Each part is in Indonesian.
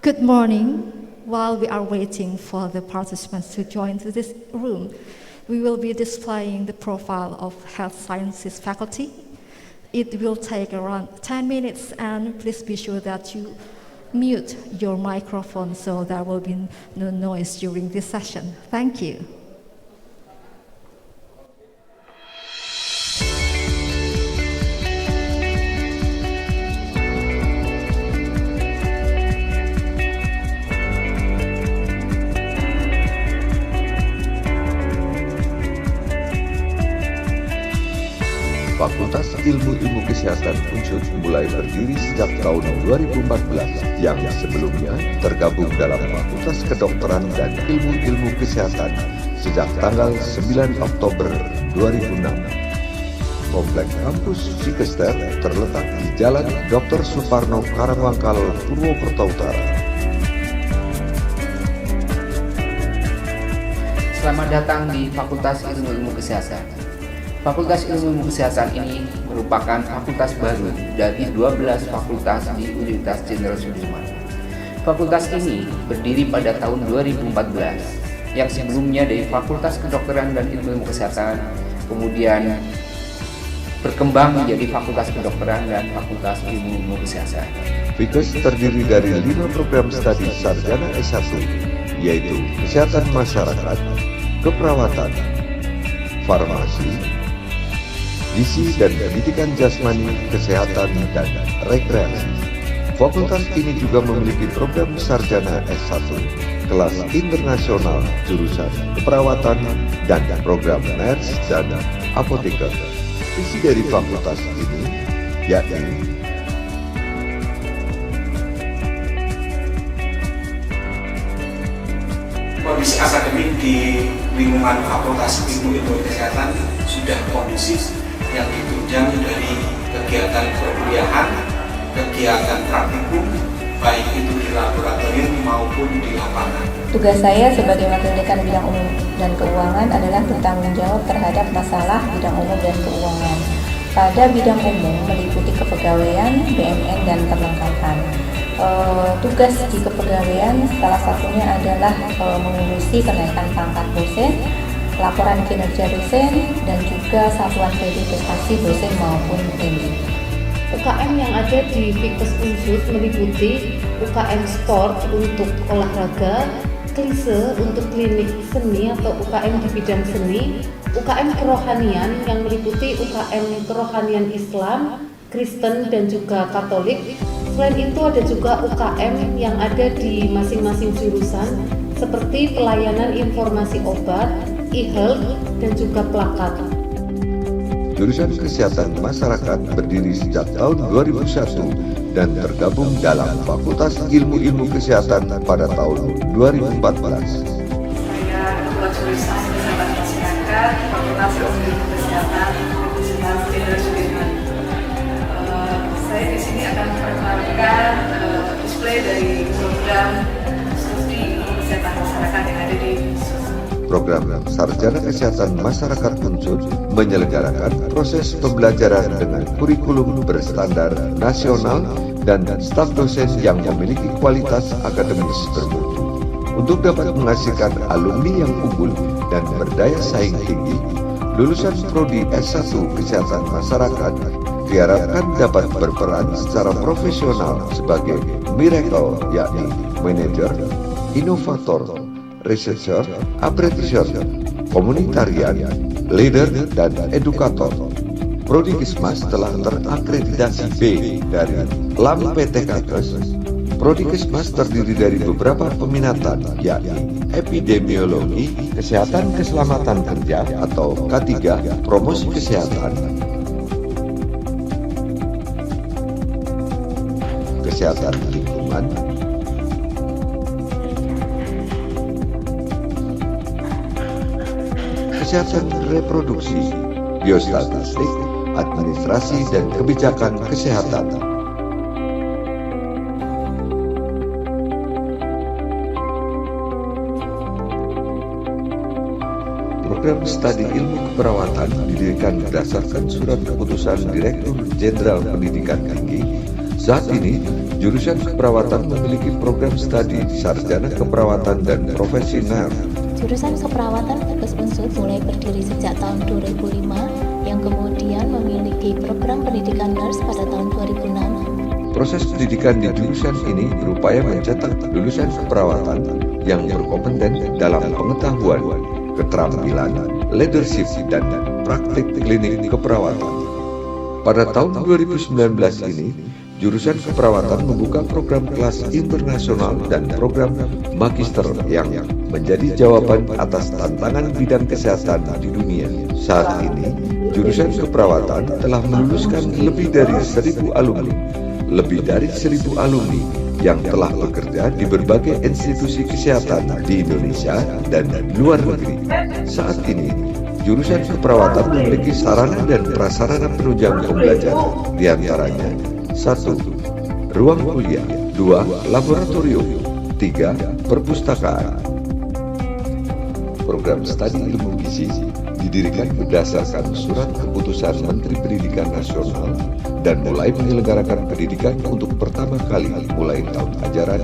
Good morning. While we are waiting for the participants to join to this room, we will be displaying the profile of Health Sciences faculty. It will take around 10 minutes, and please be sure that you mute your microphone so there will be no noise during this session. Thank you. Fakultas Ilmu-Ilmu Kesehatan Unsur mulai berdiri sejak tahun 2014 yang sebelumnya tergabung dalam Fakultas Kedokteran dan Ilmu-Ilmu Kesehatan sejak tanggal 9 Oktober 2006. Komplek kampus Sikester terletak di Jalan Dr. Suparno Karangwangkal, Purwokerto Utara. Selamat datang di Fakultas Ilmu-Ilmu Kesehatan. Fakultas Ilmu-Ilmu Kesehatan ini merupakan fakultas baru dari 12 fakultas di Universitas Jenderal Sudirman. Fakultas ini berdiri pada tahun 2014, yang sebelumnya dari Fakultas Kedokteran dan Ilmu-Ilmu Kesehatan, kemudian berkembang menjadi Fakultas Kedokteran dan Fakultas Ilmu-Ilmu Kesehatan. Fikes terdiri dari 5 program studi sarjana S1, yaitu Kesehatan Masyarakat, Keperawatan, Farmasi, Gizi dan Pendidikan Jasmani, Kesehatan, dan Rekreasi. Fakultas ini juga memiliki program sarjana S1 kelas internasional jurusan keperawatan dan program nurse dan apoteker. Visi dari fakultas ini yakni kondisi akademik di lingkungan Fakultas Ilmu-Ilmu Kesehatan sudah kondusif, yang ditunjang dari kegiatan perkuliahan, kegiatan praktikum, baik itu di laboratorium maupun di lapangan. Tugas saya sebagai Wakil Dekan Bidang Umum dan Keuangan adalah bertanggung jawab terhadap masalah bidang umum dan keuangan. Pada bidang umum meliputi kepegawaian, BMN, dan perlengkapan. Tugas di kepegawaian salah satunya adalah mengurusi kenaikan pangkat dosen, laporan kinerja dosen, dan juga satuan kredit prestasi dosen maupun PMI. UKM yang ada di Fikes Unsur meliputi UKM Sport untuk olahraga, klise untuk klinik seni atau UKM di bidang seni, UKM kerohanian yang meliputi UKM kerohanian Islam, Kristen, dan juga Katolik. Selain itu ada juga UKM yang ada di masing-masing jurusan seperti pelayanan informasi obat, e-health, dan juga plakat. Jurusan Kesehatan Masyarakat berdiri sejak tahun 2001 dan tergabung dalam Fakultas Ilmu-Ilmu Kesehatan pada tahun 2014. Saya Ketua Jurusan Kesehatan Masyarakat, Fakultas Ilmu-Ilmu Kesehatan, Universitas Jenderal Sudirman. Saya di sini akan memperkenalkan display dari program studi ilmu kesehatan masyarakat yang ada di Program Sarjana Kesehatan Masyarakat Unsur menyelenggarakan proses pembelajaran dengan kurikulum berstandar nasional dan staf dosen yang memiliki kualitas akademis bermutu. Untuk dapat menghasilkan alumni yang unggul dan berdaya saing tinggi, lulusan Prodi S1 Kesehatan Masyarakat diharapkan dapat berperan secara profesional sebagai miracle, yakni manajer, inovator, researcher, apprentice, komunitarian, leader, dan edukator. Prodi Kesmas telah terakreditasi B dari LAM PT Kakes. Prodi Kesmas terdiri dari beberapa peminatan, yakni epidemiologi, kesehatan keselamatan kerja atau K3, promosi kesehatan, kesehatan lingkungan, kesehatan reproduksi, biostatistik, administrasi, dan kebijakan kesehatan. Program studi ilmu keperawatan didirikan berdasarkan surat keputusan Direktur Jenderal Pendidikan Tinggi. Saat ini, Jurusan keperawatan memiliki program studi sarjana keperawatan dan profesi nurse. Jurusan keperawatan Fakultas Unsur mulai berdiri sejak tahun 2005 yang kemudian memiliki program pendidikan nurse pada tahun 2006. Proses pendidikan di jurusan ini berupaya mencetak lulusan keperawatan yang berkompeten dalam pengetahuan, keterampilan, leadership, dan praktik klinik keperawatan. Pada tahun 2019 ini, jurusan keperawatan membuka program kelas internasional dan program magister yang menjadi jawaban atas tantangan bidang kesehatan di dunia. Saat ini, jurusan keperawatan telah meluluskan lebih dari 1.000 alumni yang telah bekerja di berbagai institusi kesehatan di Indonesia dan luar negeri. Saat ini, jurusan keperawatan memiliki sarana dan prasarana penunjang pembelajaran, di antaranya 1. Ruang kuliah, 2. Laboratorium, 3. Perpustakaan. Program studi ilmu gizi didirikan berdasarkan surat keputusan Menteri Pendidikan Nasional dan mulai menyelenggarakan pendidikan untuk pertama kali mulai tahun ajaran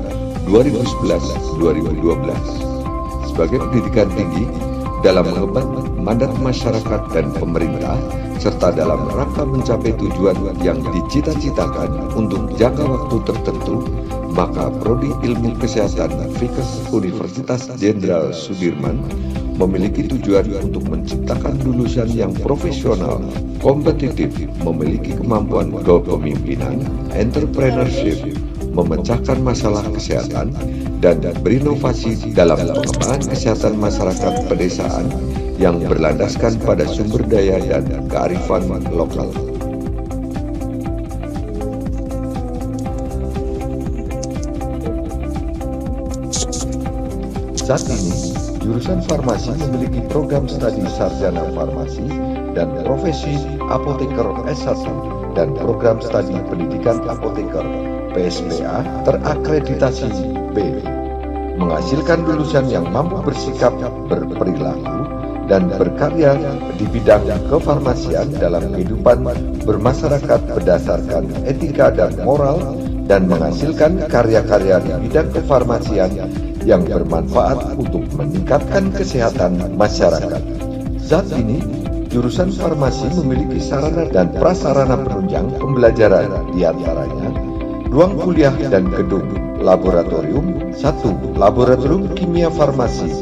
2011-2012. Sebagai pendidikan tinggi dalam mengemban mandat masyarakat dan pemerintah, serta dalam rangka mencapai tujuan yang dicita-citakan untuk jangka waktu tertentu, maka Prodi Ilmu Kesehatan Fikes Universitas Jenderal Sudirman memiliki tujuan untuk menciptakan lulusan yang profesional, kompetitif, memiliki kemampuan kepemimpinan, entrepreneurship, memecahkan masalah kesehatan, dan berinovasi dalam pengembangan kesehatan masyarakat pedesaan yang berlandaskan pada sumber daya dan kearifan lokal. Saat ini, jurusan farmasi memiliki program studi sarjana farmasi dan profesi apoteker S1 dan program studi pendidikan apoteker PSPA terakreditasi B, menghasilkan lulusan yang mampu bersikap, berperilaku, dan berkarya di bidang kefarmasian dalam kehidupan bermasyarakat berdasarkan etika dan moral, dan menghasilkan karya-karya di bidang kefarmasian yang bermanfaat untuk meningkatkan kesehatan masyarakat. Saat ini, jurusan farmasi memiliki sarana dan prasarana penunjang pembelajaran, di antaranya ruang kuliah dan gedung, laboratorium, 1. Laboratorium Kimia Farmasi,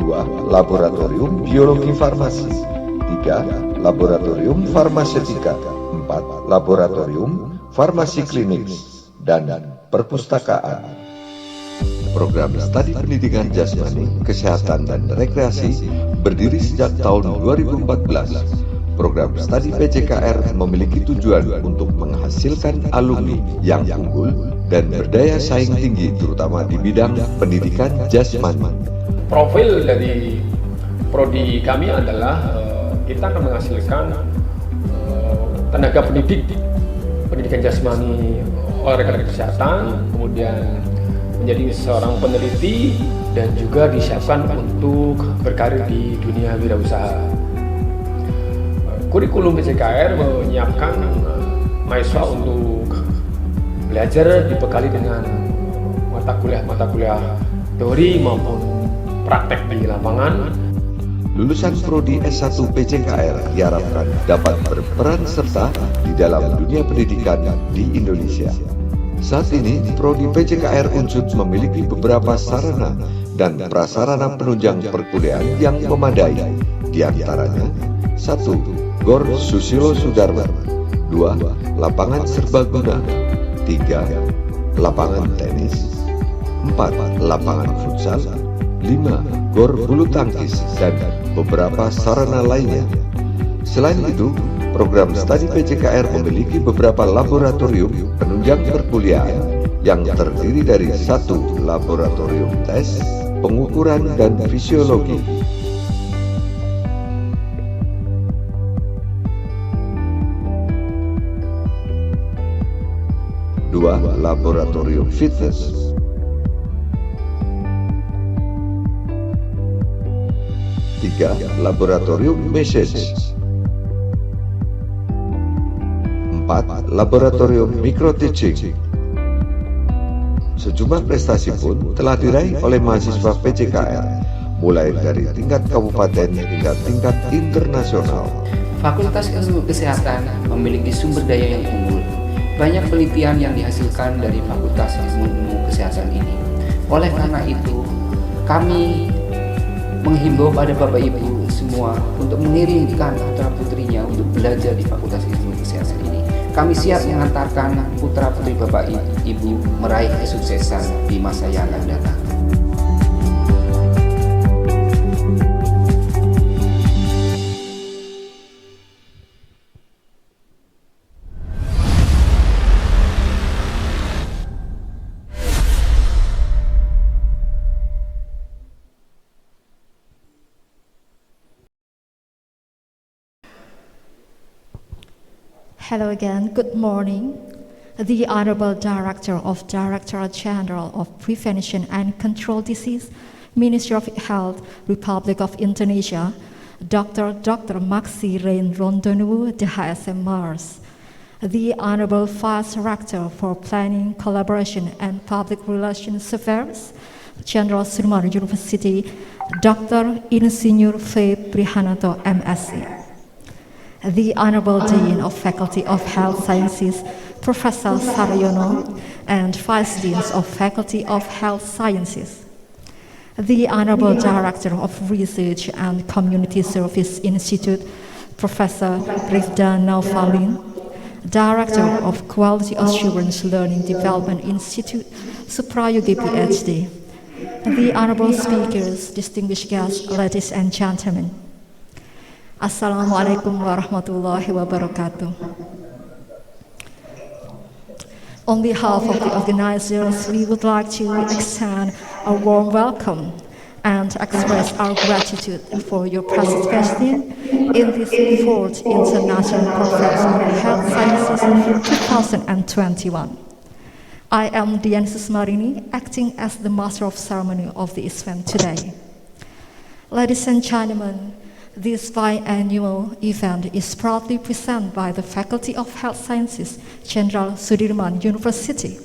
2. Laboratorium Biologi Farmasi, 3. Laboratorium Farmasetika, 4. Laboratorium Farmasi Klinik, dan perpustakaan. Program studi pendidikan jasmani, kesehatan, dan rekreasi berdiri sejak tahun 2014. Program studi PJKR memiliki tujuan untuk menghasilkan alumni yang unggul dan berdaya saing tinggi, terutama di bidang pendidikan jasmani. Profil dari prodi kami adalah kita akan menghasilkan tenaga pendidikan jasmani olahraga kesehatan, kemudian menjadi seorang peneliti, dan juga disiapkan untuk berkarir di dunia wirausaha. Kurikulum PJKR menyiapkan mahasiswa untuk belajar dibekali dengan mata kuliah teori maupun praktek di lapangan. Lulusan Prodi S1 PJKR diharapkan dapat berperan serta di dalam dunia pendidikan di Indonesia. Saat ini, Prodi PJKR Unsur memiliki beberapa sarana dan prasarana penunjang perkuliahan yang memadai, di antaranya 1. Gor Susilo Sudarman, 2. Lapangan serbaguna, 3. Lapangan tenis, 4. Lapangan futsal, 5. Gor bulu tangkis, dan beberapa sarana lainnya. Selain itu, program studi PJKR memiliki beberapa laboratorium penunjang perkuliahan yang terdiri dari 1. Laboratorium tes, pengukuran, dan fisiologi, 2. Laboratorium fitness, 3. Laboratorium message, 4. Laboratorium micro teaching, Sejumlah prestasi pun telah diraih oleh mahasiswa PJKR, mulai dari tingkat kabupaten hingga tingkat internasional. Fakultas Ilmu Kesehatan memiliki sumber daya yang unggul. Banyak penelitian yang dihasilkan dari Fakultas Ilmu Kesehatan ini. Oleh karena itu, kami menghimbau pada Bapak Ibu semua untuk mengirimkan putra-putrinya untuk belajar di Fakultas Ilmu Kesehatan ini. Kami siap mengantarkan putra-putri Bapak Ibu meraih kesuksesan di masa yang akan datang. Hello again, good morning. The Honorable Director of Directorate General of Prevention and Control Disease, Ministry of Health, Republic of Indonesia, Dr. Maxi Rain Rondonu, DHSM Mars. The Honorable Vice Rector for Planning, Collaboration and Public Relations Affairs, General Sudirman University, Dr. Insinyur F. Prihananto, MSc. The Honorable Dean of Faculty of Health Sciences, Professor Saryono, and Vice Deans of Faculty of Health Sciences. The Honorable Director of Research and Community Service Institute, Professor Rifda Naufalin, Director of Quality Assurance Learning Development Institute, Suprayogi PhD. The Honorable Speakers, distinguished guests, ladies and gentlemen. Assalamualaikum warahmatullahi wabarakatuh. On behalf of the organizers, we would like to extend a warm welcome and express our gratitude for your participation in this 4th International Conference on Health Sciences 2021. I am Dian Susmarini, acting as the Master of Ceremony of the event today. Ladies and gentlemen, this biannual event is proudly presented by the Faculty of Health Sciences, Jenderal Sudirman University.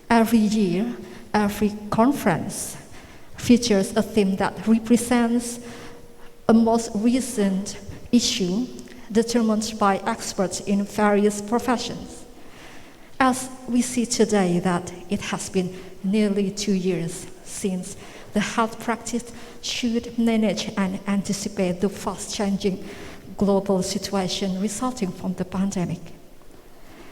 Every year, every conference features a theme that represents a most recent issue determined by experts in various professions. As we see today that it has been nearly 2 years since the health practice should manage and anticipate the fast-changing global situation resulting from the pandemic.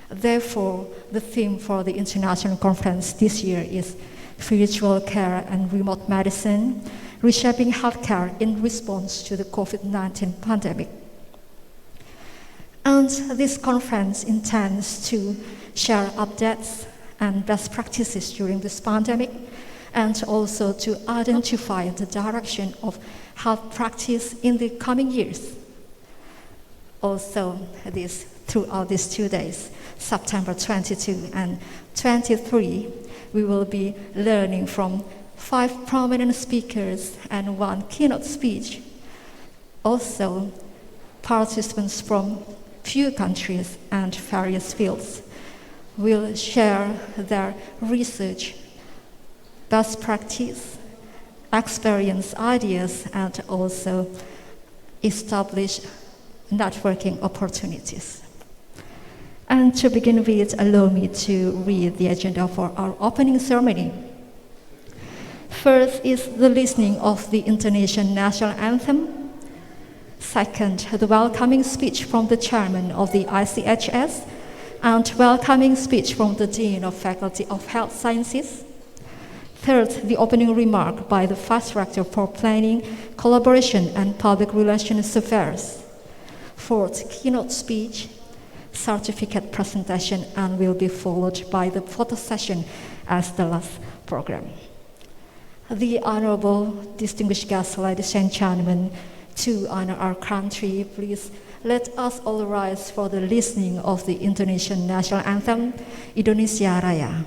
Therefore, the theme for the international conference this year is Virtual Care and Remote Medicine, Reshaping Healthcare in Response to the COVID-19 Pandemic. And this conference intends to share updates and best practices during this pandemic, and also to identify the direction of health practice in the coming years. Also, throughout these 2 days, September 22 and 23, we will be learning from 5 prominent speakers and 1 keynote speech. Also, participants from few countries and various fields will share their research, best practice, experience, ideas, and also establish networking opportunities. And to begin with, allow me to read the agenda for our opening ceremony. First is the listening of the Indonesian National Anthem. Second, the welcoming speech from the chairman of the ICHS, and welcoming speech from the Dean of Faculty of Health Sciences. Third, the opening remark by the Vice Rector for Planning, Collaboration and Public Relations Affairs. Fourth, keynote speech, certificate presentation, and will be followed by the photo session as the last program. The honorable distinguished guests, ladies and gentlemen, to honor our country, please let us all rise for the listening of the Indonesian National Anthem, Indonesia Raya.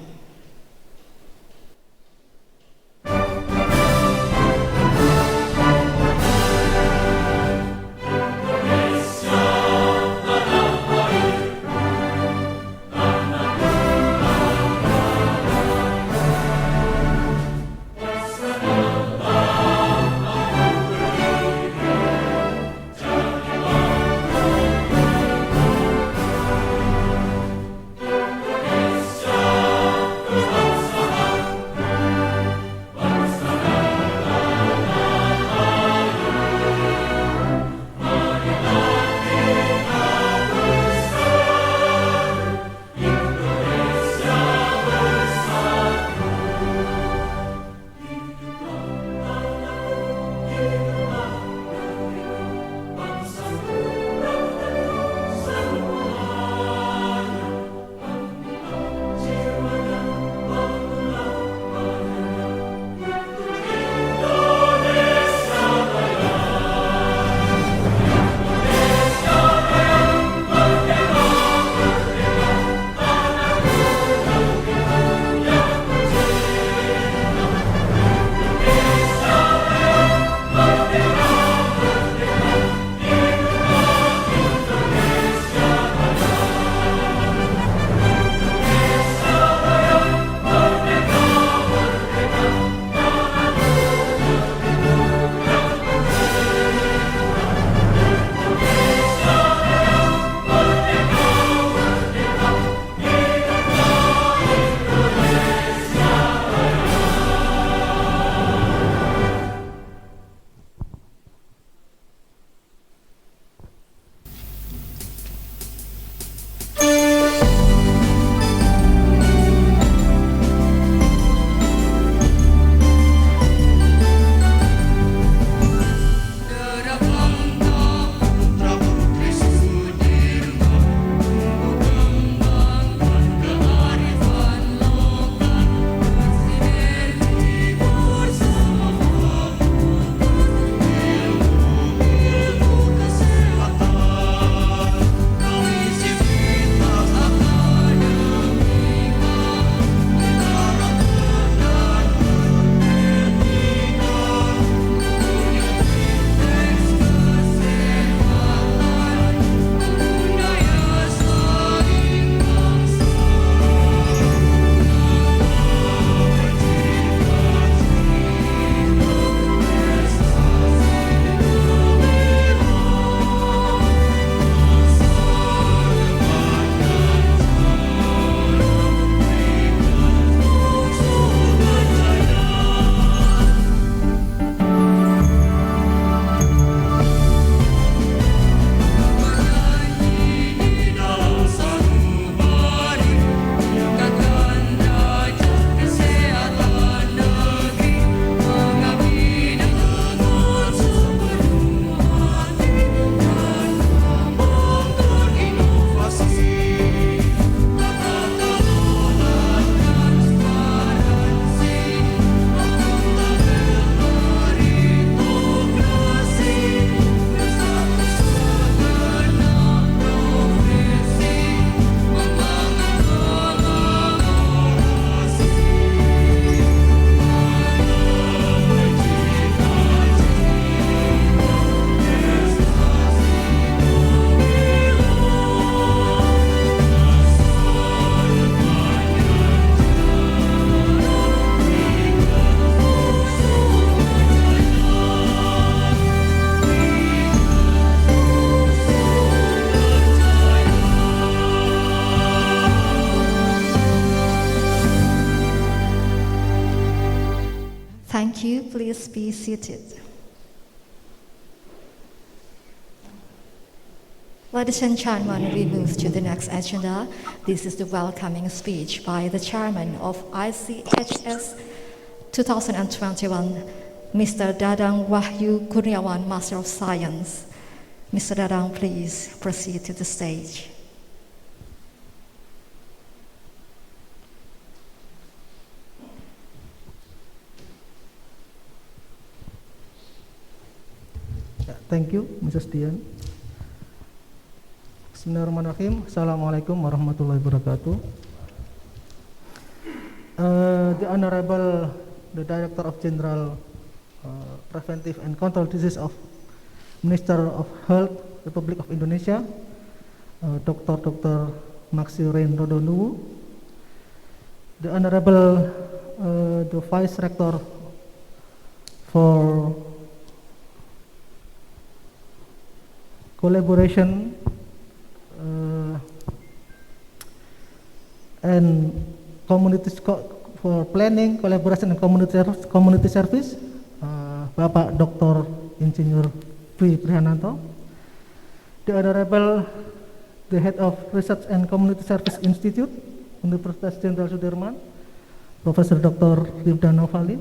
Thank you. Please be seated. Ladies and gentlemen, we move to the next agenda. This is the welcoming speech by the chairman of ICHS 2021, Mr. Dadang Wahyu Kurniawan, Master of Science. Mr. Dadang, please proceed to the stage. Thank you, Mrs. Dian. Bismillahirrahmanirrahim. Assalamualaikum warahmatullahi wabarakatuh. The Honorable, the Director of General Preventive and Control Disease of Minister of Health, Republic of Indonesia, Dr. Maxiren Rodonuwu, the Honorable, the Vice Rector for Collaboration and for Planning, Collaboration and Community Service, Bapak Dr. Insinyur Pri Prihananto, the Honorable, the Head of Research and Community Service Institute, Universitas Jenderal Sudirman, Professor Dr. Rifda Novalin,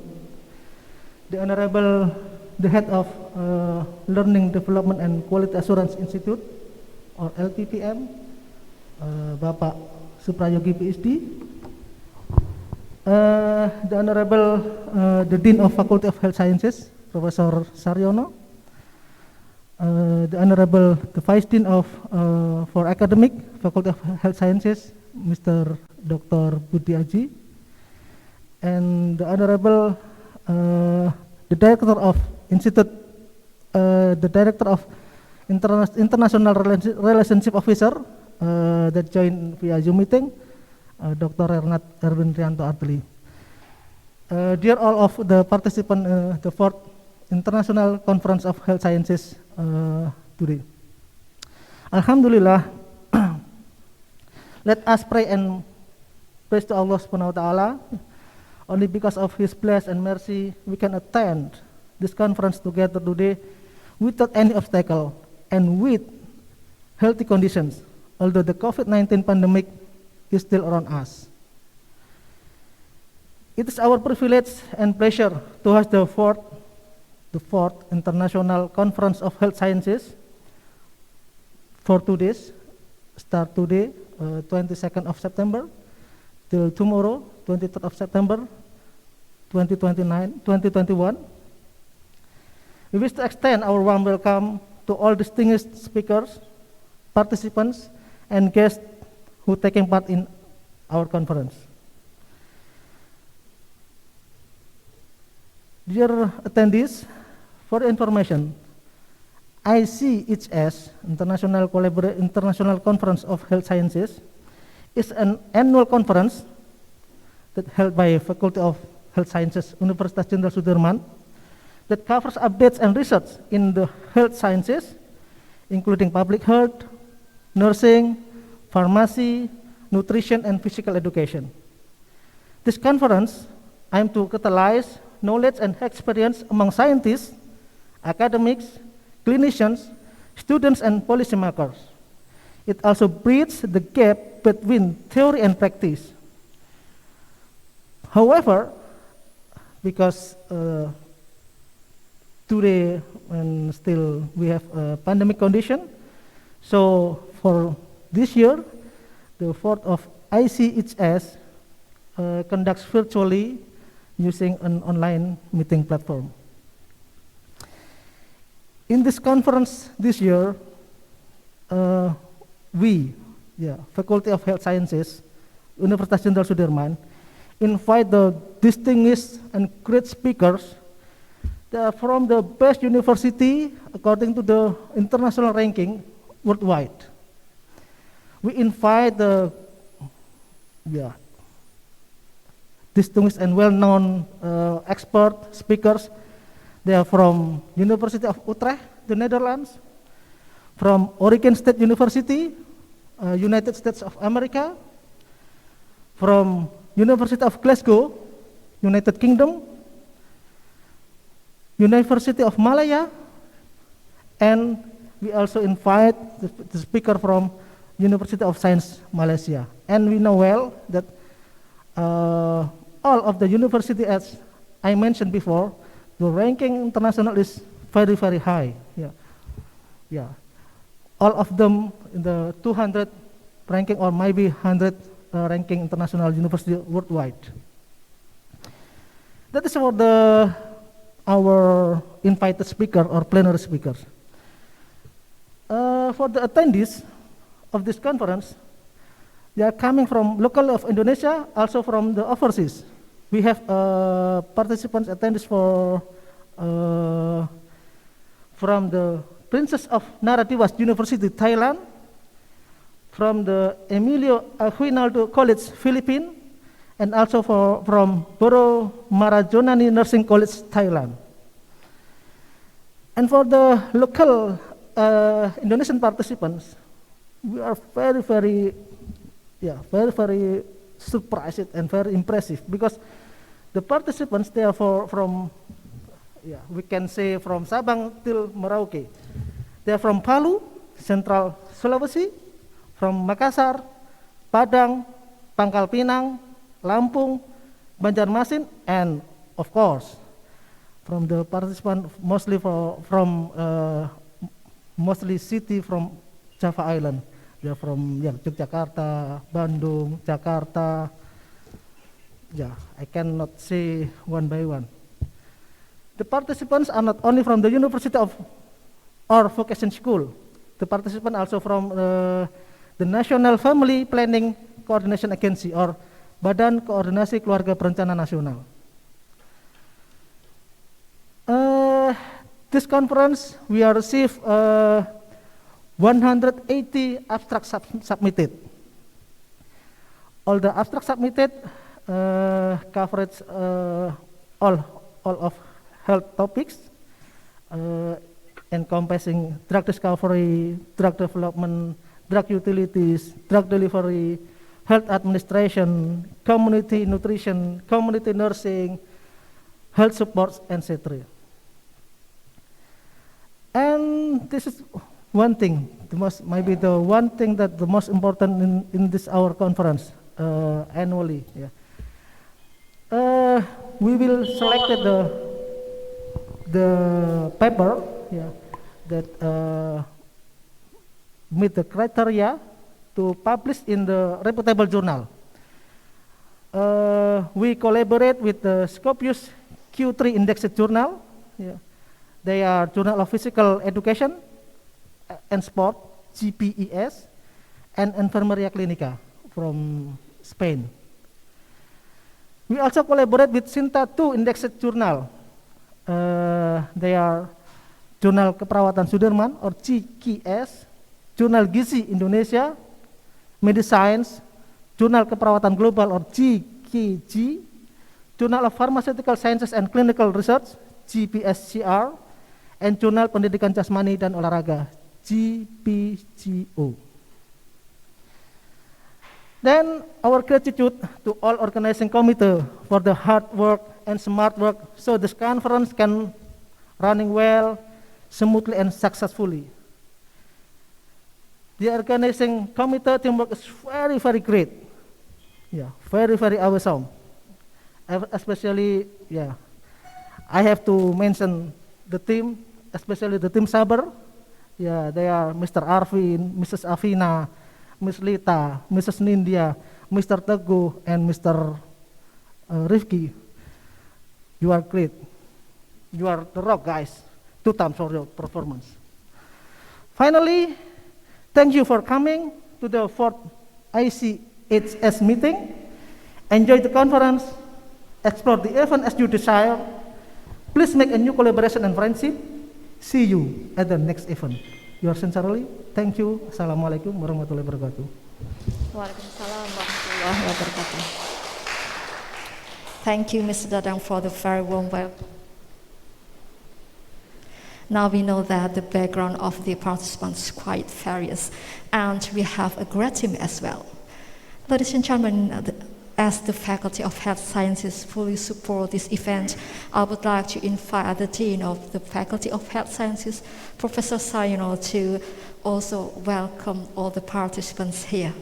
the Honorable, the Head of Learning Development and Quality Assurance Institute, or LPPM, Bapak Suprayogi PhD, the Honorable, the Dean of Faculty of Health Sciences, Professor Saryono, the Honorable, the Vice Dean of for Academic, Faculty of Health Sciences, Mr. Dr. Budi Aji, and the Honorable, the Director of Institute, the Director of International Relationship Officer that joined via Zoom meeting, Dr. Ernat Erwin Rianto Artli. Dear all of the participants, the 4th International Conference of Health Sciences today. Alhamdulillah, let us pray and praise to Allah Subhanahu wa Ta'ala. Only because of His blessing and mercy we can attend this conference together today without any obstacle and with healthy conditions, although the COVID-19 pandemic is still around us. It is our privilege and pleasure to host the fourth International Conference of Health Sciences for 2 days, start today, 22nd of September, till tomorrow, 23rd of September, 2021. We wish to extend our warm welcome to all distinguished speakers, participants, and guests who are taking part in our conference. Dear attendees, for information, ICHS, International Conference of Health Sciences, is an annual conference that held by Faculty of Health Sciences, Universitas Jenderal Sudirman, that covers updates and research in the health sciences, including public health, nursing, pharmacy, nutrition, and physical education. This conference aims to catalyze knowledge and experience among scientists, academics, clinicians, students, and policymakers. It also bridges the gap between theory and practice. However, because today and still we have a pandemic condition, so for this year, the 4th of ICHS conducts virtually using an online meeting platform. In this conference this year, Faculty of Health Sciences, Universitas Jenderal Sudirman, invite the distinguished and great speakers from the best university according to the international ranking worldwide. We invite the distinguished and well-known expert speakers. They are from University of Utrecht, the Netherlands, from Oregon State University, United States of America, from University of Glasgow, United Kingdom, University of Malaya, and we also invite the speaker from University of Science Malaysia. And we know well that all of the university, as I mentioned before, the ranking international is very, very high. Yeah. All of them in the 200 ranking or maybe 100 ranking international university worldwide. That is for our invited speaker or plenary speakers. For the attendees of this conference, they are coming from local of Indonesia, also from the overseas. We have participants, attendees from the Princess of Narathiwat University, Thailand, from the Emilio Aguinaldo College, Philippines, and also from Boro Marajonani Nursing College, Thailand. And for the local Indonesian participants, we are very, very surprised and very impressive, because the participants, they are from Sabang till Merauke. They are from Palu, Central Sulawesi, from Makassar, Padang, Pangkal Pinang, Lampung, Banjarmasin, and of course, from the participant mostly from city from Java Island. They are from Yogyakarta, Bandung, Jakarta. I cannot say one by one. The participants are not only from the University or Vocation School. The participants also from the National Family Planning Coordination Agency or Badan Koordinasi Keluarga Berencana Nasional. This conference, we have received 180 abstracts submitted. All the abstracts submitted coverage all of health topics, encompassing drug discovery, drug development, drug utilities, drug delivery, health administration, community nutrition, community nursing, health supports, etc. And this is one thing, maybe the one thing that the most important in this our conference annually. We will select the paper that meet the criteria to publish in the reputable journal. We collaborate with the Scopius Q3 indexed journal. They are Journal of Physical Education and Sport, GPES, and Enfermeria Clinica from Spain. We also collaborate with Sinta 2 indexed journal. They are Jurnal Keperawatan Sudirman or GKS, Jurnal Gizi Indonesia, Mediscience, Jurnal Keperawatan Global or GKG, Journal of Pharmaceutical Sciences and Clinical Research, GPSCR, and Jurnal Pendidikan Jasmani dan Olahraga, GPGO. Then our gratitude to all organizing committee for the hard work and smart work so this conference can running well, smoothly and successfully. The organizing committee teamwork is very, very great. Very, very awesome. Especially, I have to mention the team, especially the team Saber. They are Mr. Arvin, Mrs. Afina, Miss Lita, Mrs. Nindya, Mr. Teguh, and Mr. Rifki. You are great. You are the rock, guys. 2 times for your performance. Finally, thank you for coming to the 4th ICHS meeting. Enjoy the conference. Explore the event as you desire. Please make a new collaboration and friendship. See you at the next event. Yours sincerely. Thank you. Assalamualaikum warahmatullahi wabarakatuh. Waalaikumsalam warahmatullahi wabarakatuh. Thank you, Mr. Dadang, for the very warm welcome. Now we know that the background of the participants is quite various, and we have a great team as well. Ladies and gentlemen, as the Faculty of Health Sciences fully support this event, I would like to invite the Dean of the Faculty of Health Sciences, Professor Saryono, to also welcome all the participants here.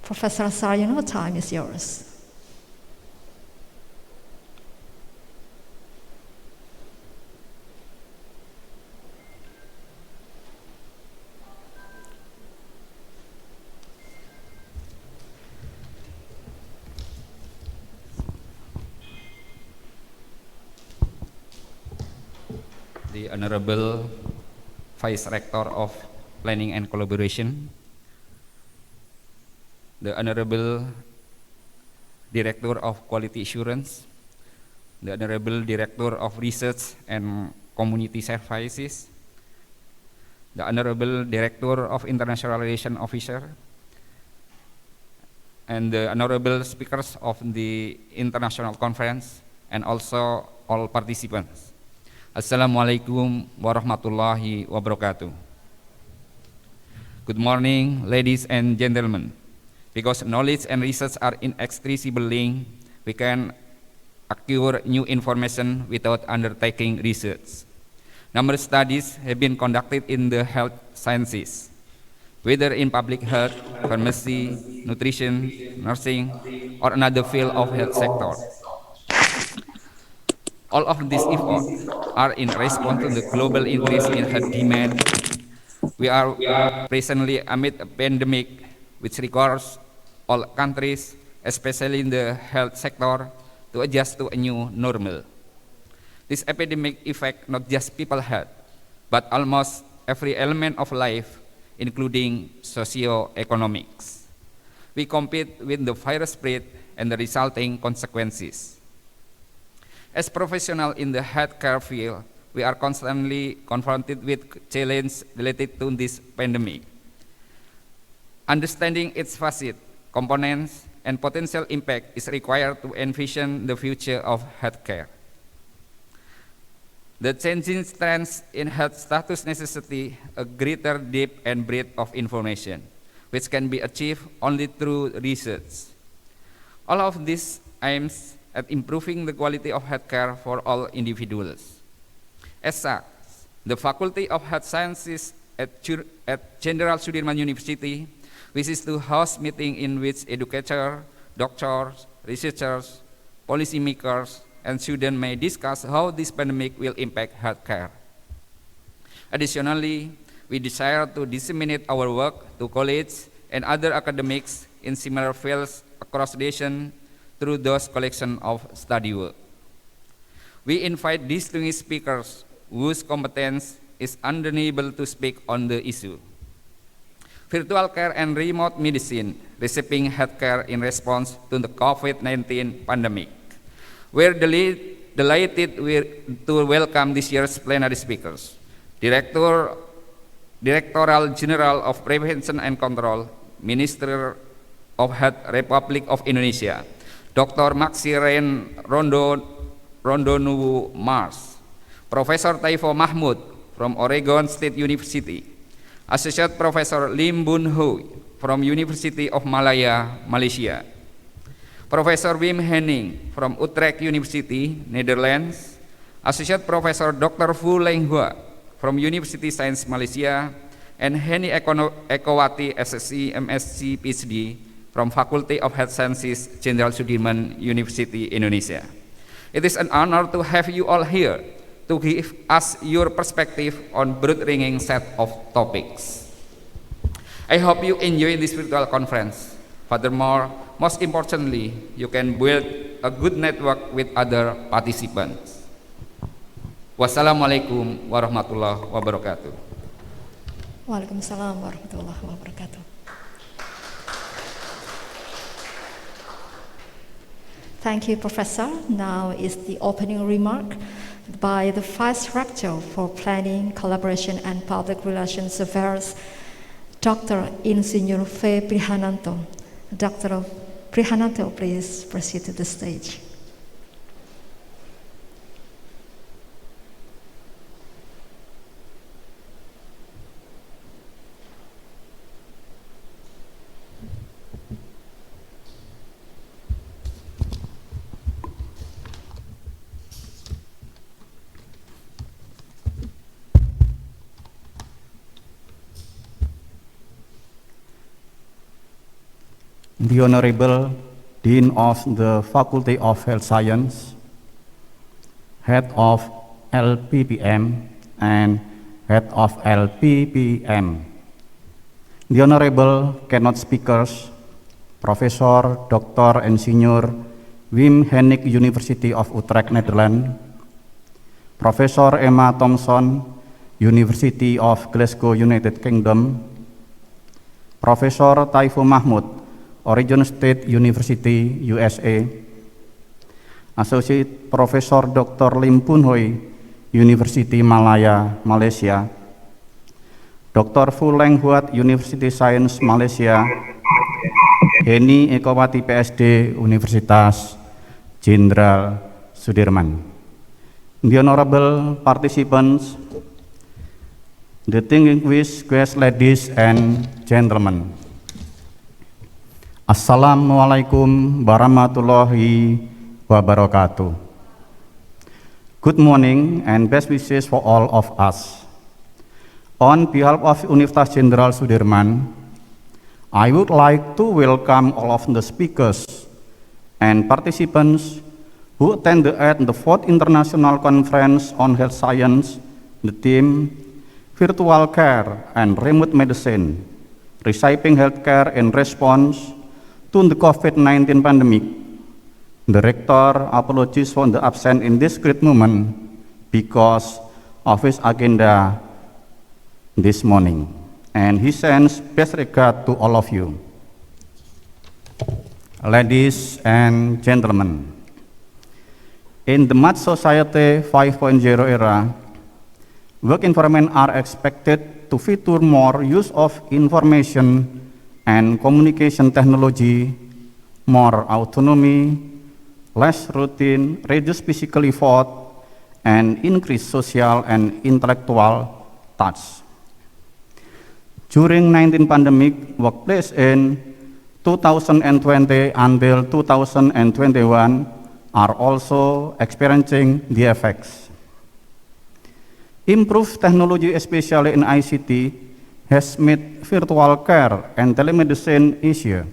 Professor Saryono, time is yours. The Honorable Vice Rector of Planning and Collaboration, the Honorable Director of Quality Assurance, the Honorable Director of Research and Community Services, the Honorable Director of International Relations Officer, and the Honorable Speakers of the International Conference, and also all participants. Assalamualaikum warahmatullahi wabarakatuh. Good morning, ladies and gentlemen. Because knowledge and research are inextricably linked, we can acquire new information without undertaking research. Numerous studies have been conducted in the health sciences, whether in public health, pharmacy, nutrition, nursing, or another field of health sector. All of these efforts are in response to the global increase in health demand. We are presently amid a pandemic which requires all countries, especially in the health sector, to adjust to a new normal. This epidemic affects not just people's health, but almost every element of life, including socio-economics. We compete with the virus spread and the resulting consequences. As professionals in the healthcare field, we are constantly confronted with challenges related to this pandemic. Understanding its facets, components, and potential impact is required to envision the future of healthcare. The changing trends in health status necessitate a greater depth and breadth of information, which can be achieved only through research. All of this aims at improving the quality of healthcare for all individuals. As such, the Faculty of Health Sciences at Jenderal Sudirman University wishes to host meeting in which educators, doctors, researchers, policymakers, and students may discuss how this pandemic will impact healthcare. Additionally, we desire to disseminate our work to colleges and other academics in similar fields across the nation through those collection of study work. We invite distinguished speakers whose competence is undeniable to speak on the issue. Virtual care and remote medicine, reshaping healthcare in response to the COVID-19 pandemic. We're delighted to welcome this year's plenary speakers. Director General of Prevention and Control, Minister of Health, Republic of Indonesia, Dr. Maxiren Rondonuwu Mars, Professor Taifo Mahmud from Oregon State University, Associate Professor Lim Bun Hui from University of Malaya, Malaysia, Professor Wim Henning from Utrecht University, Netherlands, Associate Professor Dr. Fu Leng Hua from University Science Malaysia, and Heni Ekowati SSC MSc PhD from Faculty of Health Sciences, Jenderal Sudirman University, Indonesia. It is an honor to have you all here to give us your perspective on broad-ranging set of topics. I hope you enjoy this virtual conference. Furthermore, most importantly, you can build a good network with other participants. Wassalamualaikum warahmatullahi wabarakatuh. Waalaikumsalam warahmatullahi wabarakatuh. Thank you, Professor. Now is the opening remark by the Vice Rector for Planning, Collaboration and Public Relations Affairs, Dr. Insinyur V. Prihananto. Dr. Prihananto, please proceed to the stage. the Honorable Dean of the Faculty of Health Science, Head of LPPM, and Head of LPPM, the Honorable keynote speakers, Professor Dr. Insinyur Wim Hennig University of Utrecht, Netherlands, Professor Emma Thompson, University of Glasgow, United Kingdom, Professor Taifu Mahmud, Oregon State University, USA, Associate Professor Dr. Lim Boon Hoi, University Malaya, Malaysia, Dr. Fu Leng Huat, University Science, Malaysia, Heni Ekowati, PSD, Universitas Jenderal Sudirman. The honorable participants, the distinguished guests, ladies and gentlemen. Assalamualaikum warahmatullahi wabarakatuh. Good morning and best wishes for all of us. On behalf of Universitas Jenderal Sudirman, I would like to welcome all of the speakers and participants who attended at the 4th International Conference on Health Science, the theme Virtual Care and Remote Medicine, Reshaping Healthcare in Response to the COVID-19 Pandemic. The Rector apologizes for the absence in this great moment because of his agenda this morning, and he sends best regard to all of you. Ladies and gentlemen, in the Smart Society 5.0 era, work environment are expected to feature more use of information and communication technology, more autonomy, less routine, reduce physical effort, and increase social and intellectual touch. During 19 pandemic, workplace in 2020 until 2021 are also experiencing the effects. Improved technology, especially in ICT, has made virtual care and telemedicine easier.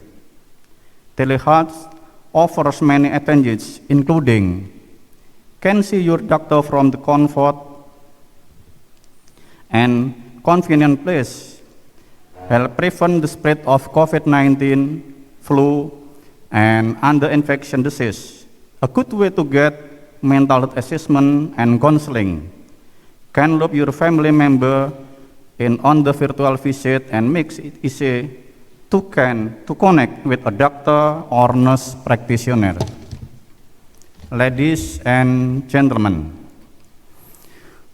Telehealth offers many advantages, including can see your doctor from the comfort and convenient place, help prevent the spread of COVID-19, flu, and other infection disease. A good way to get mental health assessment and counseling, can loop your family member in on the virtual visit and makes it easy to connect with a doctor or nurse practitioner. Ladies and gentlemen,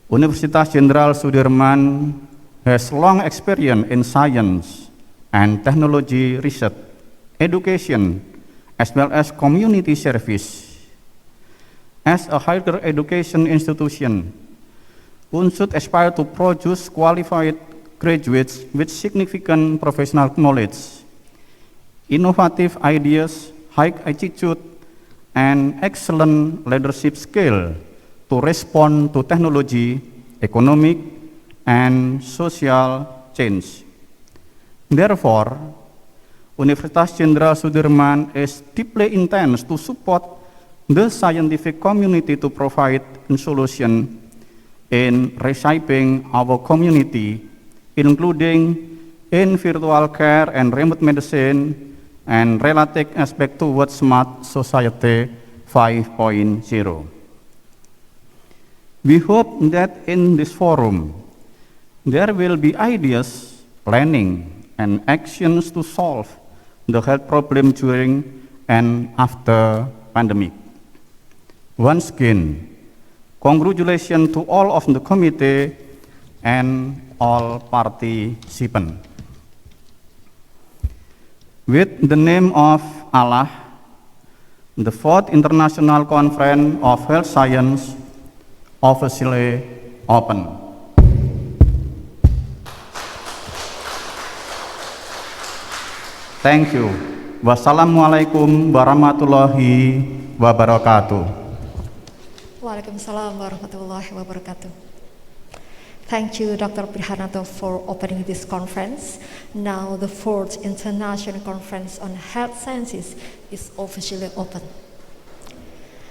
Universitas Jenderal Sudirman has long experience in science and technology research, education, as well as community service. As a higher education institution, UNSUD aspires to produce qualified graduates with significant professional knowledge, innovative ideas, high attitude, and excellent leadership skill to respond to technology, economic, and social change. Therefore, Universitas Jenderal Sudirman is deeply intends to support the scientific community to provide a solution in reshaping our community, including in virtual care and remote medicine and related aspect towards Smart Society 5.0. We hope that in this forum, there will be ideas, planning, and actions to solve the health problem during and after pandemic. Once again, congratulations to all of the committee and all participants. With the name of Allah, the 4th International Conference of Health Science officially open. Thank you. Wassalamualaikum warahmatullahi wabarakatuh. Waalaikumsalam warahmatullahi wabarakatuh. Thank you, Dr. Prihananto, for opening this conference. Now, the 4th International Conference on Health Sciences is officially open.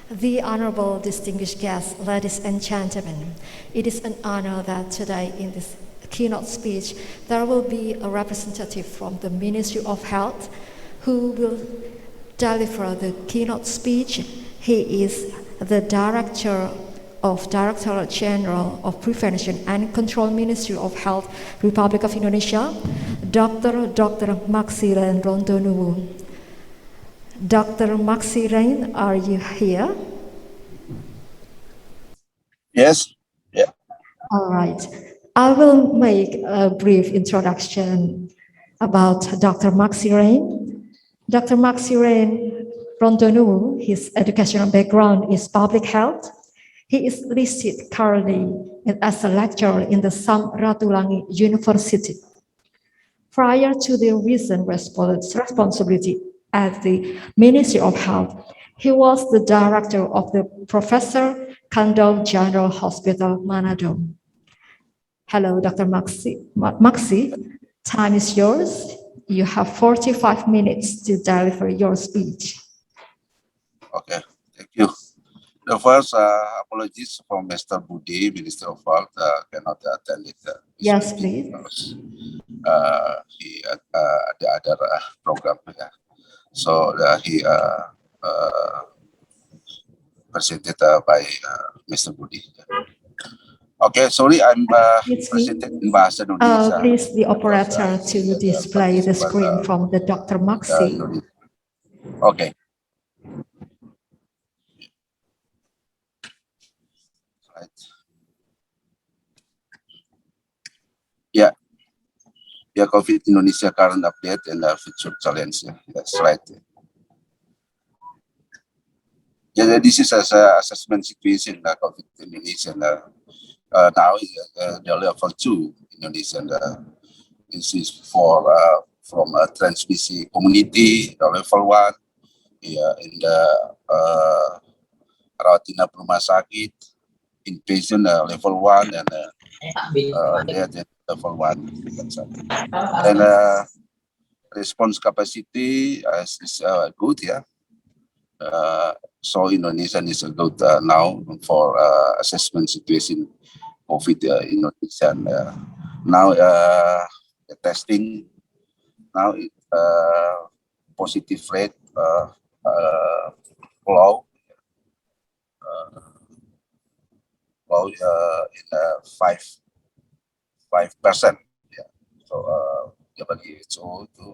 The honorable distinguished guests, ladies and gentlemen, it is an honor that today in this keynote speech, there will be a representative from the Ministry of Health who will deliver the keynote speech. He is the Directorate General of Prevention and Control, Ministry of Health, Republic of Indonesia, Dr. Maxiren Rondonuwu. Dr. Maxiren, are you here? Yes. Yeah. All right. I will make a brief introduction about Dr. Maxiren. Dr. Maxiren Rondonuwu, his educational background is public health. He is listed currently as a lecturer in the Samratulangi University. Prior to the recent responsibility at the Ministry of Health, he was the director of the Professor Kandong General Hospital, Manado. Hello, Dr. Maxi, time is yours. You have 45 minutes to deliver your speech. Okay, thank you. The first apologies from Mr. Budi, Minister of Health, cannot attend it. Yes, please. He ada other program. Yeah. So he presented by Mr. Budi. Okay, sorry, I'm presented in Bahasa Indonesia. Please, the operator to display the screen from the Dr. Maxi. Okay. Right. Yeah. Yeah, COVID Indonesia current update and future challenge. That's right. Yeah, this is as assessment situation COVID Indonesia. Now the level 2 Indonesia. This is for from transmisi community, the level 1. Yeah, in the rawat inap rumah sakit, inpatient level 1 and level 1. And response capacity is good, yeah. So Indonesia is a good now for assessment situation COVID Indonesia. Now the testing now positive rate low in 5%. Yeah. So WHO to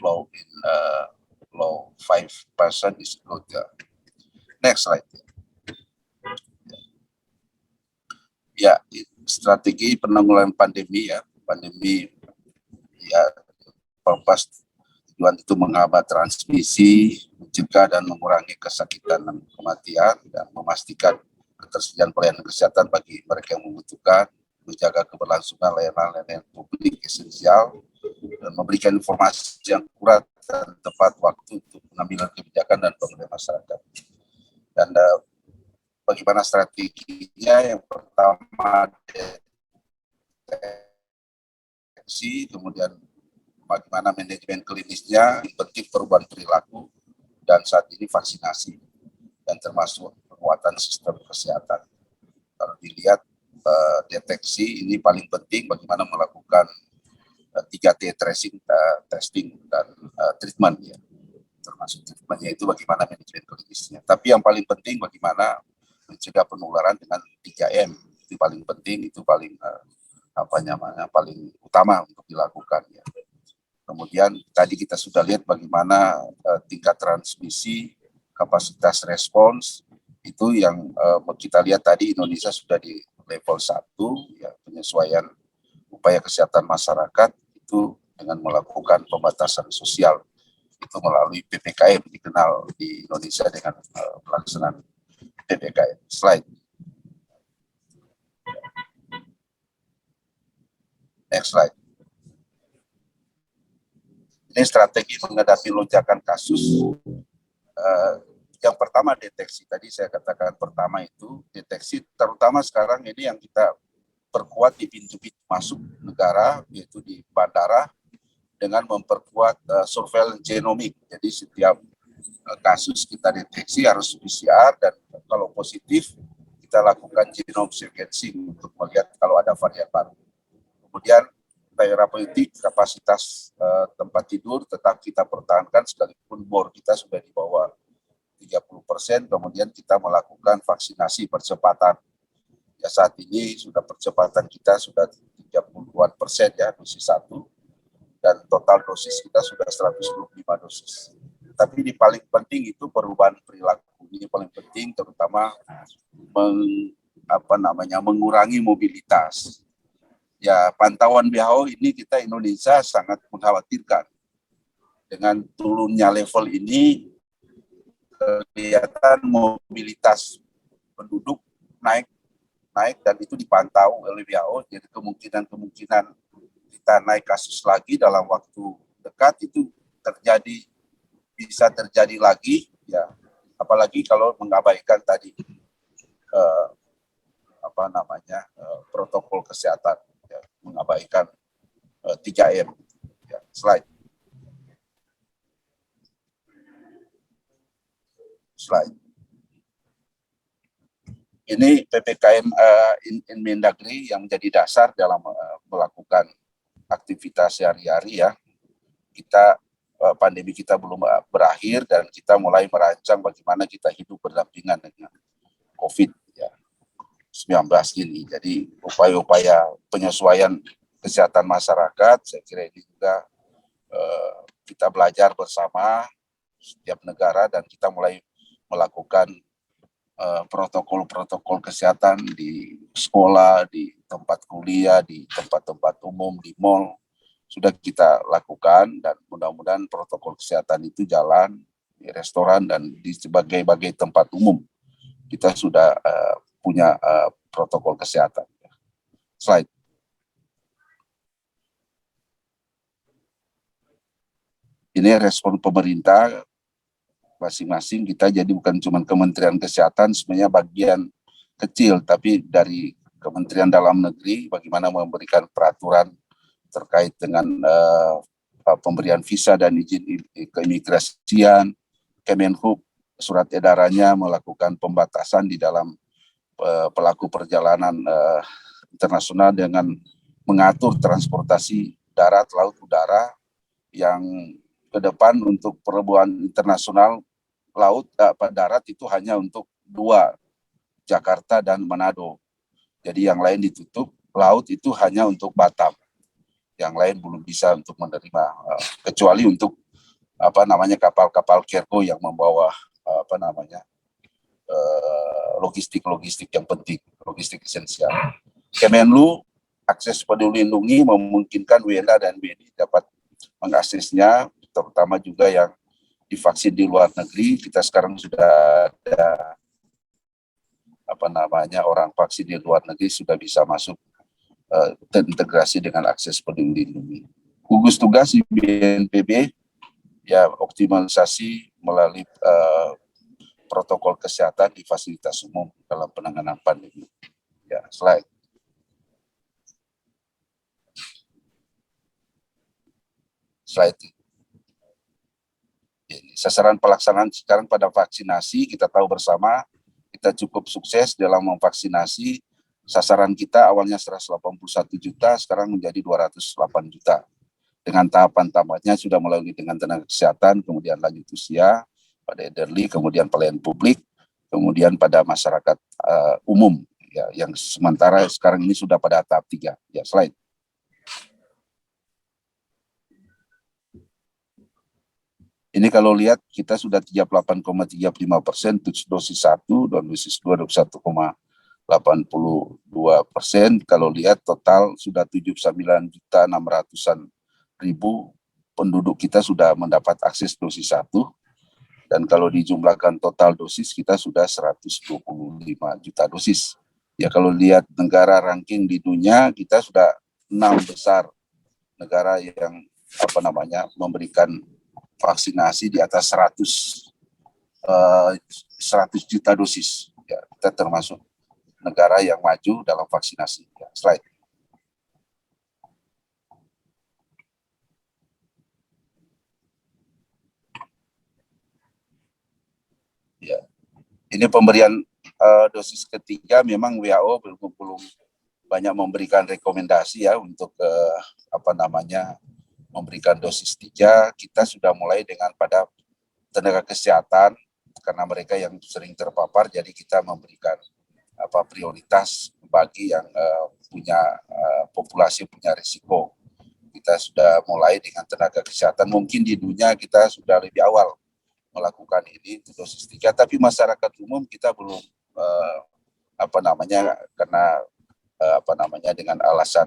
low in low 5% is good. Next slide. Ya, strategi penanggulangan pandemi ya, purpose tujuan itu menghambat transmisi, mencegah dan mengurangi kesakitan dan kematian, dan memastikan ketersediaan pelayanan kesehatan bagi mereka yang membutuhkan, menjaga keberlangsungan layanan publik esensial, dan memberikan informasi yang akurat dan tepat waktu untuk pengambilan kebijakan dan pemulihan masyarakat. Dan bagaimana strateginya? Yang pertama deteksi, kemudian bagaimana manajemen klinisnya, yang penting perubahan perilaku, dan saat ini vaksinasi, dan termasuk penguatan sistem kesehatan. Kalau dilihat deteksi ini paling penting, bagaimana melakukan 3T tracing, testing, dan treatment ya. Termasuk treatmentnya itu bagaimana manajemen klinisnya. Tapi yang paling penting bagaimana mencegah penularan dengan 3M. Itu paling penting, itu paling paling utama untuk dilakukan ya. Kemudian tadi kita sudah lihat bagaimana tingkat transmisi, kapasitas respons, itu yang kita lihat tadi Indonesia sudah di level 1 ya, penyesuaian upaya kesehatan masyarakat itu dengan melakukan pembatasan sosial itu melalui PPKM, dikenal di Indonesia dengan pelaksanaan PPKM. Slide. Next slide. Ini strategi menghadapi lonjakan kasus yang pertama deteksi, tadi saya katakan pertama itu deteksi, terutama sekarang ini yang kita perkuat di pintu-pintu masuk negara, yaitu di bandara, dengan memperkuat surveillance genomik. Jadi setiap kasus kita deteksi harus PCR, dan kalau positif kita lakukan genome sequencing untuk melihat kalau ada varian baru. Kemudian terapeutik, kapasitas tempat tidur tetap kita pertahankan sekalipun bor kita sudah di bawah 30%, kemudian kita melakukan vaksinasi percepatan. Ya saat ini sudah percepatan kita sudah 30-an% ya, dosis 1, dan total dosis kita sudah 125 dosis. Tapi di paling penting itu perubahan perilaku, ini paling penting, terutama mengurangi mobilitas. Ya, pantauan WHO ini kita Indonesia sangat mengkhawatirkan. Dengan turunnya level ini, kelihatan mobilitas penduduk naik dan itu dipantau oleh WHO. Jadi kemungkinan kita naik kasus lagi dalam waktu dekat itu bisa terjadi lagi, ya. Apalagi kalau mengabaikan tadi protokol kesehatan, ya, mengabaikan 3M. Ya, slide. Ini PPKM Mendagri yang menjadi dasar dalam melakukan aktivitas sehari-hari ya. Pandemi kita belum berakhir dan kita mulai merancang bagaimana kita hidup berdampingan dengan COVID-19 ini. Jadi upaya-upaya penyesuaian kesehatan masyarakat, saya kira ini juga kita belajar bersama setiap negara, dan kita mulai melakukan protokol-protokol kesehatan di sekolah, di tempat kuliah, di tempat-tempat umum, di mal, sudah kita lakukan, dan mudah-mudahan protokol kesehatan itu jalan di restoran dan di berbagai tempat umum. Kita sudah punya protokol kesehatan. Slide. Ini respon pemerintah masing-masing kita, jadi bukan cuma Kementerian Kesehatan, sebenarnya bagian kecil, tapi dari Kementerian Dalam Negeri bagaimana memberikan peraturan terkait dengan pemberian visa dan izin keimigrasian. Kemenhub surat edarannya melakukan pembatasan di dalam pelaku perjalanan internasional dengan mengatur transportasi darat, laut, udara, yang ke depan untuk perhubungan internasional darat itu hanya untuk 2, Jakarta dan Manado. Jadi yang lain ditutup, laut itu hanya untuk Batam. Yang lain belum bisa untuk menerima, kecuali untuk kapal-kapal cargo yang membawa logistik yang penting, logistik esensial. Kemenlu akses peduli lindungi memungkinkan WNA dan WNI dapat mengaksesnya, terutama juga yang divaksin di luar negeri. Kita sekarang sudah ada orang vaksin di luar negeri sudah bisa masuk terintegrasi dengan akses peduli lindungi. Gugus tugas di BNPB ya optimalisasi melalui protokol kesehatan di fasilitas umum dalam penanganan pandemi. Ya, slide. Sasaran pelaksanaan sekarang pada vaksinasi, kita tahu bersama kita cukup sukses dalam memvaksinasi. Sasaran kita awalnya 181 juta, sekarang menjadi 208 juta. Dengan tahapan-tahapannya sudah melalui dengan tenaga kesehatan, kemudian lanjut usia, pada elderly, kemudian pelayan publik, kemudian pada masyarakat umum, ya, yang sementara sekarang ini sudah pada tahap 3. Ya, slide. Ini kalau lihat kita sudah 38,35% dosis 1 dan dosis 2 21,82%. Kalau lihat total sudah 79.600.000 penduduk kita sudah mendapat akses dosis 1. Dan kalau dijumlahkan total dosis kita sudah 125 juta dosis. Ya, kalau lihat negara ranking di dunia, kita sudah 6 besar negara yang memberikan vaksinasi di atas 100 100 juta dosis. Ya, kita termasuk negara yang maju dalam vaksinasi. Ya, slide. Ya, ini pemberian dosis ketiga. Memang WHO belum banyak memberikan rekomendasi ya untuk memberikan dosis 3. Kita sudah mulai dengan pada tenaga kesehatan karena mereka yang sering terpapar, jadi kita memberikan prioritas bagi yang punya populasi punya risiko. Kita sudah mulai dengan tenaga kesehatan. Mungkin di dunia kita sudah lebih awal melakukan ini dosis 3, tapi masyarakat umum kita belum karena dengan alasan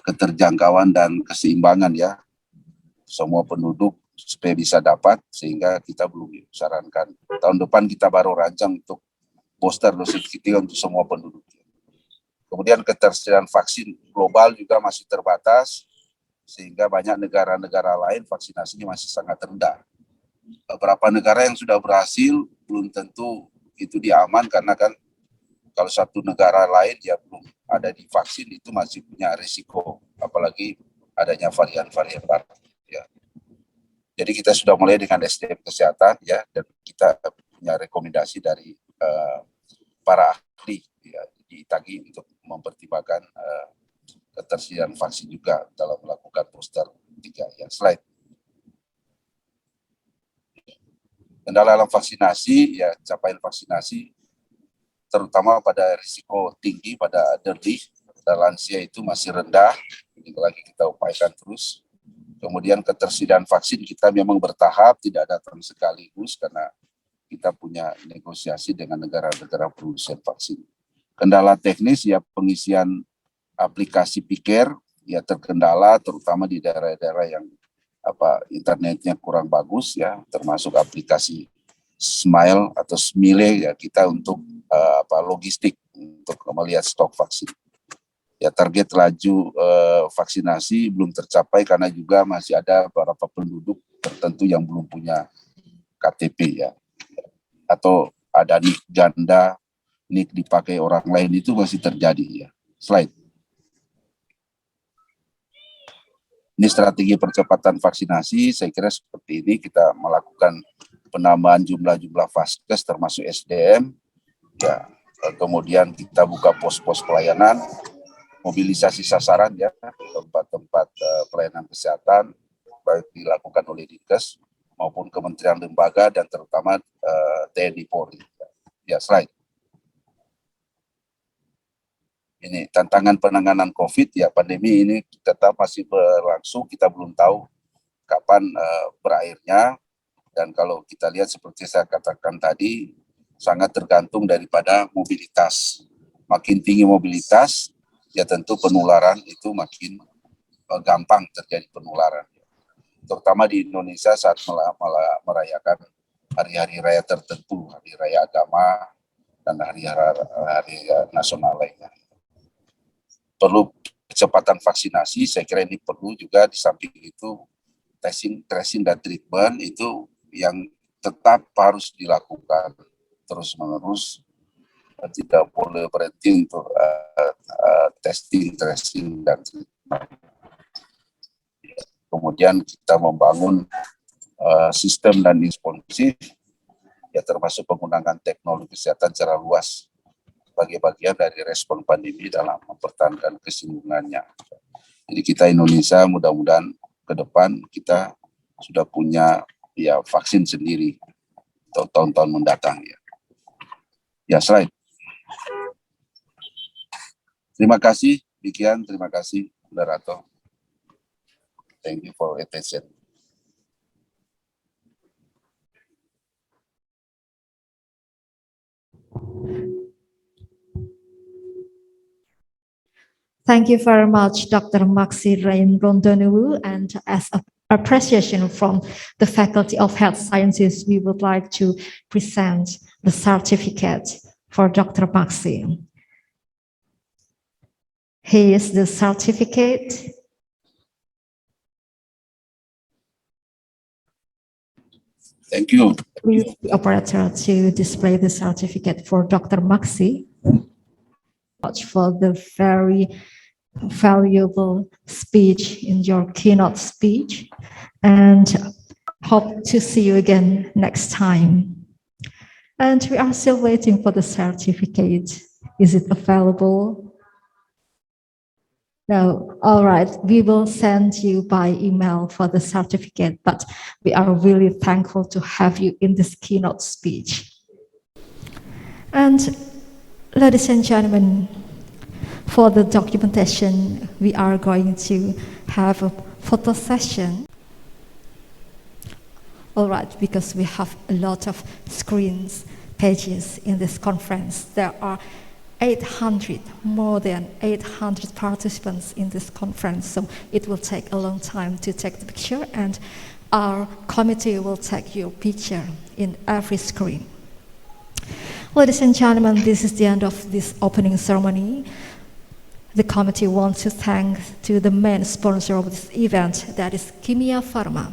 keterjangkauan dan keseimbangan ya semua penduduk supaya bisa dapat, sehingga kita belum sarankan. Tahun depan kita baru rancang untuk booster dosis ketiga untuk semua penduduk. Kemudian ketersediaan vaksin global juga masih terbatas, sehingga banyak negara-negara lain vaksinasinya masih sangat rendah. Beberapa negara yang sudah berhasil belum tentu itu diaman, karena kan kalau satu negara lain dia belum ada di vaksin itu masih punya risiko, apalagi adanya varian-varian baru. Ya. Jadi kita sudah mulai dengan SDM kesehatan ya, dan kita punya rekomendasi dari para ahli ya, ditagih untuk mempertimbangkan ketersediaan vaksin juga dalam melakukan booster 3 ya. Slide. Kendala dalam vaksinasi ya, capaian vaksinasi terutama pada risiko tinggi pada elderly dan lansia itu masih rendah. Ini lagi kita upayakan terus. Kemudian ketersediaan vaksin kita memang bertahap, tidak datang sekaligus karena kita punya negosiasi dengan negara-negara produsen vaksin. Kendala teknis ya, pengisian aplikasi Pikir ya terkendala, terutama di daerah-daerah yang internetnya kurang bagus ya, termasuk aplikasi Smile atau Smile ya, kita untuk logistik untuk melihat stok vaksin. Ya, target laju vaksinasi belum tercapai karena juga masih ada beberapa penduduk tertentu yang belum punya KTP ya, atau ada nik ganda, nik dipakai orang lain, itu masih terjadi ya. Slide. Ini strategi percepatan vaksinasi, saya kira seperti ini kita melakukan penambahan jumlah vaskes termasuk SDM ya, kemudian kita buka pos-pos pelayanan, mobilisasi sasaran ya, tempat-tempat pelayanan kesehatan baik dilakukan oleh Dinkes maupun kementerian lembaga dan terutama TNI Polri. Ya, slide. Ini tantangan penanganan COVID ya, pandemi ini tetap masih berlangsung, kita belum tahu kapan berakhirnya, dan kalau kita lihat seperti saya katakan tadi, sangat tergantung daripada mobilitas. Makin tinggi mobilitas, ya tentu penularan itu makin gampang terjadi penularan. Terutama di Indonesia saat merayakan hari-hari raya tertentu, hari raya agama dan hari nasional lainnya. Perlu kecepatan vaksinasi, saya kira ini perlu juga. Di samping itu testing, tracing, dan treatment itu yang tetap harus dilakukan terus-menerus, tidak boleh berhenti untuk testing, tracing, dan treatment. Kemudian kita membangun sistem dan responsif, ya termasuk penggunaan teknologi kesehatan secara luas sebagai bagian dari respon pandemi dalam mempertahankan kesinambungannya. Jadi kita Indonesia mudah-mudahan ke depan kita sudah punya ya vaksin sendiri untuk tahun-tahun mendatang ya. Ya, slide. Terima kasih, demikian, terima kasih moderator. Thank you for attention. Thank you very much, Dr. Maxi Rain Rondonuwu, and as an appreciation from the Faculty of Health Sciences, we would like to present the certificate for Dr. Maxi. Here is the certificate. Thank you. Please, the operator, to display the certificate for Dr. Maxi much for the very valuable speech in your keynote speech, and hope to see you again next time. And we are still waiting for the certificate. Is it available? No, all right, we will send you by email for the certificate, but we are really thankful to have you in this keynote speech. And ladies and gentlemen, for the documentation, we are going to have a photo session. All right, because we have a lot of screens, pages in this conference. There are more than 800 participants in this conference, so it will take a long time to take the picture, and our committee will take your picture in every screen. Ladies and gentlemen, this is the end of this opening ceremony. The committee wants to thank to the main sponsor of this event, that is Kimia Pharma.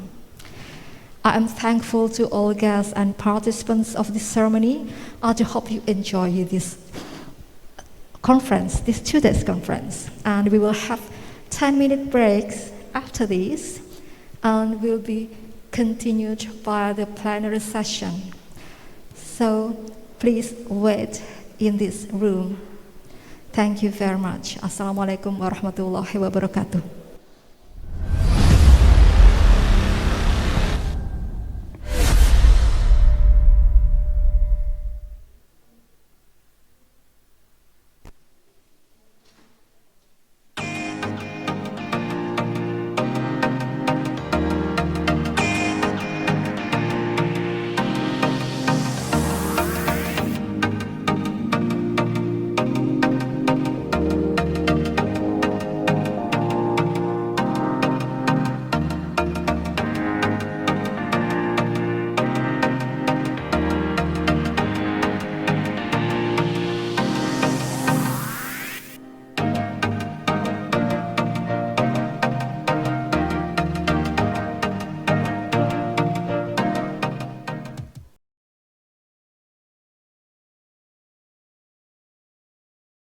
I am thankful to all guests and participants of this ceremony. I do hope you enjoy this conference, this 2 days conference, and we will have 10-minute breaks after this, and will be continued by the plenary session. So please wait in this room. Thank you very much. Assalamualaikum warahmatullahi wabarakatuh.